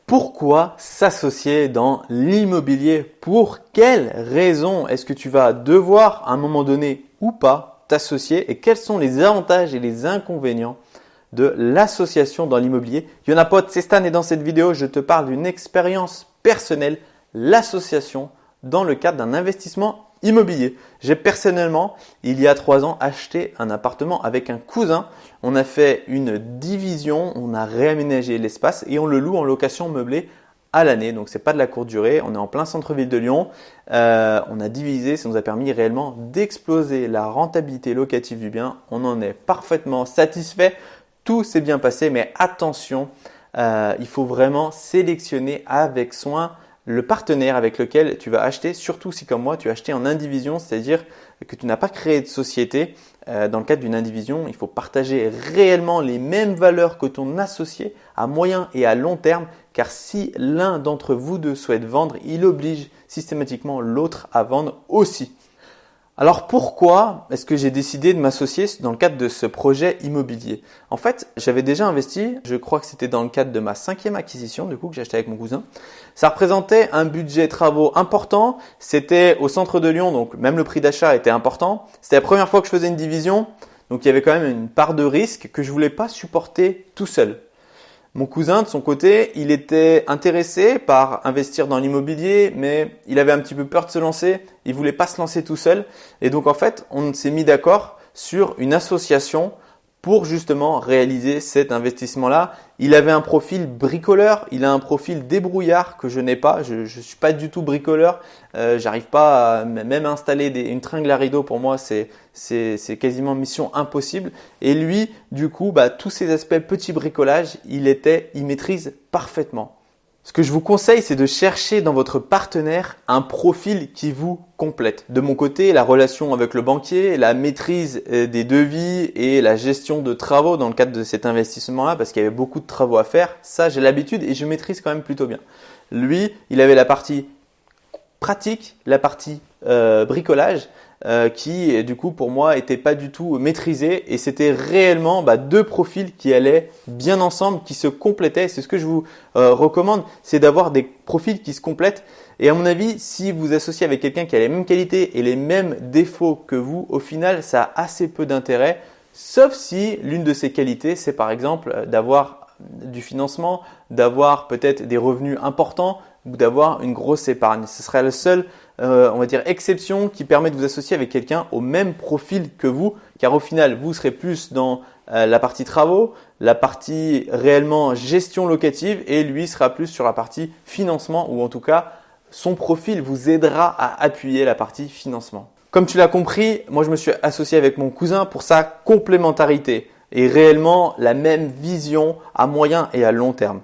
Pourquoi s'associer dans l'immobilier? Pour quelles raisons est-ce que tu vas devoir à un moment donné ou pas t'associer et quels sont les avantages et les inconvénients de l'association dans l'immobilier? Yo n'a pote, c'est Stan et dans cette vidéo, je te parle d'une expérience personnelle, l'association dans le cadre d'un investissement immobilier. J'ai personnellement, il y a 3 ans, acheté un appartement avec un cousin. On a fait une division, on a réaménagé l'espace et on le loue en location meublée à l'année. Donc c'est pas de la courte durée, on est en plein centre-ville de Lyon. On a divisé, ça nous a permis réellement d'exploser la rentabilité locative du bien. On en est parfaitement satisfait. Tout s'est bien passé, mais attention, il faut vraiment sélectionner avec soin le partenaire avec lequel tu vas acheter, surtout si comme moi tu as acheté en indivision, c'est-à-dire que tu n'as pas créé de société. Dans le cadre d'une indivision, il faut partager réellement les mêmes valeurs que ton associé à moyen et à long terme, car si l'un d'entre vous deux souhaite vendre, il oblige systématiquement l'autre à vendre aussi. Alors pourquoi est-ce que j'ai décidé de m'associer dans le cadre de ce projet immobilier? En fait, j'avais déjà investi, je crois que c'était dans le cadre de ma 5e acquisition du coup que j'ai acheté avec mon cousin. Ça représentait un budget travaux important, c'était au centre de Lyon, donc même le prix d'achat était important. C'était la première fois que je faisais une division, donc il y avait quand même une part de risque que je voulais pas supporter tout seul. Mon cousin, de son côté, il était intéressé par investir dans l'immobilier, mais il avait un petit peu peur de se lancer. Il voulait pas se lancer tout seul. Et donc, en fait, on s'est mis d'accord sur une association pour justement réaliser cet investissement-là. Il avait un profil bricoleur, il a un profil débrouillard que je n'ai pas. Je suis pas du tout bricoleur. J'arrive pas à même installer une tringle à rideau. Pour moi, c'est quasiment mission impossible. Et lui, du coup, tous ces aspects petit bricolage, il maîtrise parfaitement. Ce que je vous conseille, c'est de chercher dans votre partenaire un profil qui vous complète. De mon côté, la relation avec le banquier, la maîtrise des devis et la gestion de travaux dans le cadre de cet investissement-là, parce qu'il y avait beaucoup de travaux à faire, ça j'ai l'habitude et je maîtrise quand même plutôt bien. Lui, il avait la partie pratique, la partie bricolage, qui du coup pour moi était pas du tout maîtrisé et c'était réellement deux profils qui allaient bien ensemble, qui se complétaient. C'est ce que je vous recommande, c'est d'avoir des profils qui se complètent. Et à mon avis, si vous associez avec quelqu'un qui a les mêmes qualités et les mêmes défauts que vous, au final, ça a assez peu d'intérêt, sauf si l'une de ces qualités, c'est par exemple d'avoir du financement, d'avoir peut-être des revenus importants ou d'avoir une grosse épargne. Ce serait la seule on va dire exception qui permet de vous associer avec quelqu'un au même profil que vous, car au final, vous serez plus dans la partie travaux, la partie réellement gestion locative et lui sera plus sur la partie financement ou en tout cas, son profil vous aidera à appuyer la partie financement. Comme tu l'as compris, moi je me suis associé avec mon cousin pour sa complémentarité et réellement la même vision à moyen et à long terme.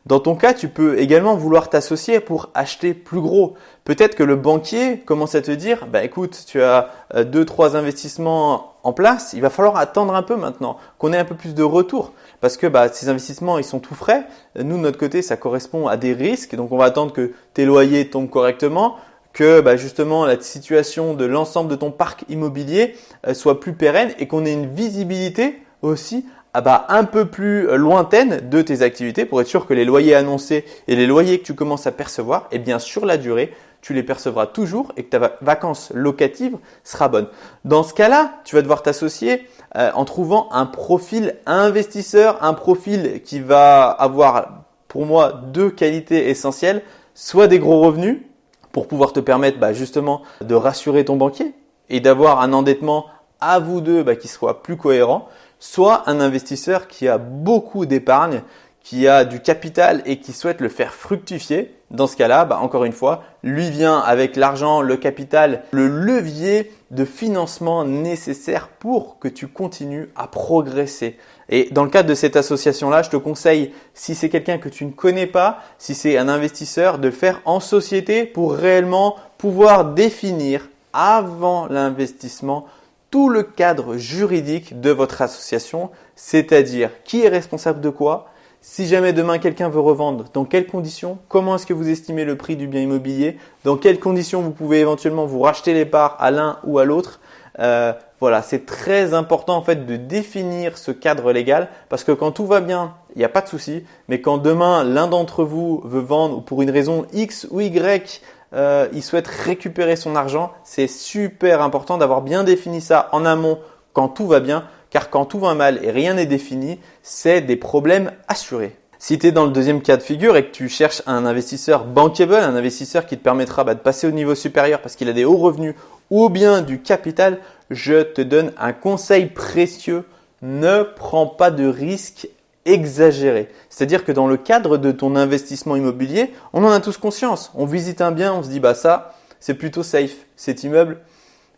Dans ton cas, tu peux également vouloir t'associer pour acheter plus gros. Peut-être que le banquier commence à te dire, écoute, tu as 2-3 investissements en place, il va falloir attendre un peu maintenant, qu'on ait un peu plus de retour. Parce que ces investissements, ils sont tout frais. Nous, de notre côté, ça correspond à des risques. Donc, on va attendre que tes loyers tombent correctement, que justement la situation de l'ensemble de ton parc immobilier soit plus pérenne et qu'on ait une visibilité aussi un peu plus lointaine de tes activités pour être sûr que les loyers annoncés et les loyers que tu commences à percevoir, sur la durée, tu les percevras toujours et que ta vacance locative sera bonne. Dans ce cas-là, tu vas devoir t'associer en trouvant un profil investisseur, un profil qui va avoir pour moi 2 qualités essentielles, soit des gros revenus pour pouvoir te permettre justement de rassurer ton banquier et d'avoir un endettement à vous deux qui soit plus cohérent, soit un investisseur qui a beaucoup d'épargne, qui a du capital et qui souhaite le faire fructifier. Dans ce cas-là, encore une fois, lui vient avec l'argent, le capital, le levier de financement nécessaire pour que tu continues à progresser. Et dans le cadre de cette association-là, je te conseille, si c'est quelqu'un que tu ne connais pas, si c'est un investisseur, de le faire en société pour réellement pouvoir définir avant l'investissement tout le cadre juridique de votre association, c'est-à-dire qui est responsable de quoi, si jamais demain quelqu'un veut revendre, dans quelles conditions, comment est-ce que vous estimez le prix du bien immobilier, dans quelles conditions vous pouvez éventuellement vous racheter les parts à l'un ou à l'autre. Voilà, c'est très important en fait de définir ce cadre légal parce que quand tout va bien il n'y a pas de souci. Mais quand demain, l'un d'entre vous veut vendre ou pour une raison X ou Y, il souhaite récupérer son argent, c'est super important d'avoir bien défini ça en amont quand tout va bien. Car quand tout va mal et rien n'est défini, c'est des problèmes assurés. Si tu es dans le deuxième cas de figure et que tu cherches un investisseur bankable, un investisseur qui te permettra de passer au niveau supérieur parce qu'il a des hauts revenus ou bien du capital, je te donne un conseil précieux. Ne prends pas de risques exagérés. C'est-à-dire que dans le cadre de ton investissement immobilier, on en a tous conscience. On visite un bien, on se dit bah ça, c'est plutôt safe. Cet immeuble,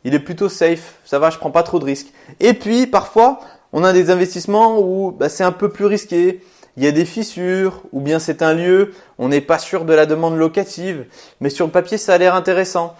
il est plutôt safe, ça va, je prends pas trop de risques. Et puis parfois, on a des investissements où c'est un peu plus risqué. Il y a des fissures ou bien c'est un lieu, on n'est pas sûr de la demande locative, mais sur le papier, ça a l'air intéressant.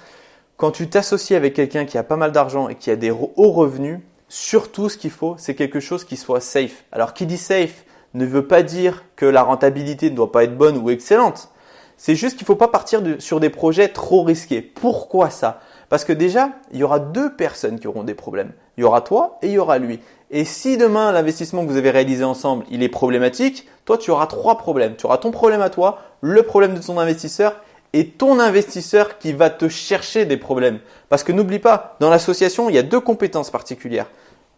Quand tu t'associes avec quelqu'un qui a pas mal d'argent et qui a des hauts revenus, surtout ce qu'il faut, c'est quelque chose qui soit safe. Alors qui dit safe ne veut pas dire que la rentabilité ne doit pas être bonne ou excellente. C'est juste qu'il ne faut pas partir sur des projets trop risqués. Pourquoi ça ? Parce que déjà, il y aura deux personnes qui auront des problèmes. Il y aura toi et il y aura lui. Et si demain, l'investissement que vous avez réalisé ensemble, il est problématique, toi, tu auras trois problèmes. Tu auras ton problème à toi, le problème de ton investisseur et ton investisseur qui va te chercher des problèmes. Parce que n'oublie pas, dans l'association, il y a deux compétences particulières.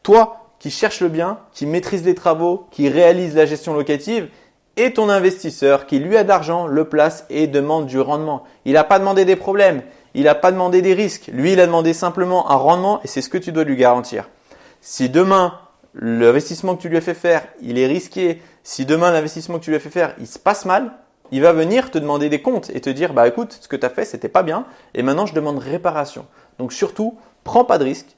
Toi qui cherches le bien, qui maîtrise les travaux, qui réalise la gestion locative et ton investisseur qui lui a de l'argent, le place et demande du rendement. Il n'a pas demandé des problèmes. Il n'a pas demandé des risques. Lui, il a demandé simplement un rendement et c'est ce que tu dois lui garantir. Si demain, l'investissement que tu lui as fait faire, il est risqué, si demain, l'investissement que tu lui as fait faire, il se passe mal, il va venir te demander des comptes et te dire bah écoute, ce que tu as fait, c'était pas bien et maintenant je demande réparation. Donc surtout, prends pas de risques.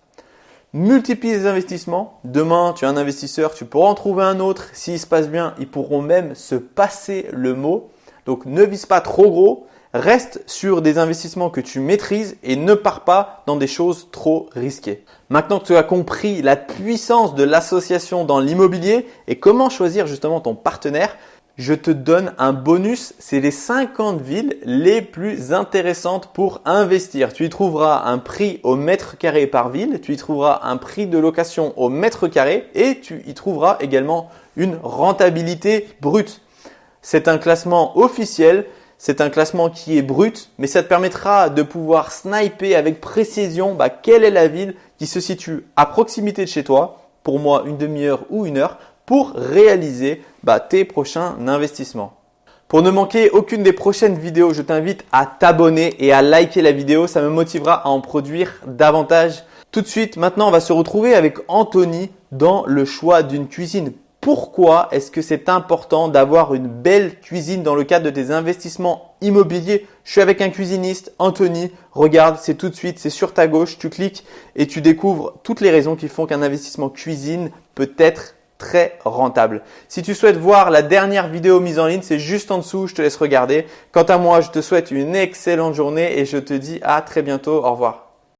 Multiplie les investissements. Demain, tu as un investisseur, tu pourras en trouver un autre. S'il se passe bien, ils pourront même se passer le mot. Donc ne vise pas trop gros. Reste sur des investissements que tu maîtrises et ne pars pas dans des choses trop risquées. Maintenant que tu as compris la puissance de l'association dans l'immobilier et comment choisir justement ton partenaire, je te donne un bonus. C'est les 50 villes les plus intéressantes pour investir. Tu y trouveras un prix au mètre carré par ville, tu y trouveras un prix de location au mètre carré et tu y trouveras également une rentabilité brute. C'est un classement officiel. C'est un classement qui est brut, mais ça te permettra de pouvoir sniper avec précision quelle est la ville qui se situe à proximité de chez toi, pour moi une demi-heure ou une heure, pour réaliser tes prochains investissements. Pour ne manquer aucune des prochaines vidéos, je t'invite à t'abonner et à liker la vidéo, ça me motivera à en produire davantage. Tout de suite, maintenant on va se retrouver avec Anthony dans le choix d'une cuisine. Pourquoi est-ce que c'est important d'avoir une belle cuisine dans le cadre de tes investissements immobiliers? Je suis avec un cuisiniste, Anthony. Regarde, c'est tout de suite, c'est sur ta gauche. Tu cliques et tu découvres toutes les raisons qui font qu'un investissement cuisine peut être très rentable. Si tu souhaites voir la dernière vidéo mise en ligne, c'est juste en dessous. Je te laisse regarder. Quant à moi, je te souhaite une excellente journée et je te dis à très bientôt. Au revoir.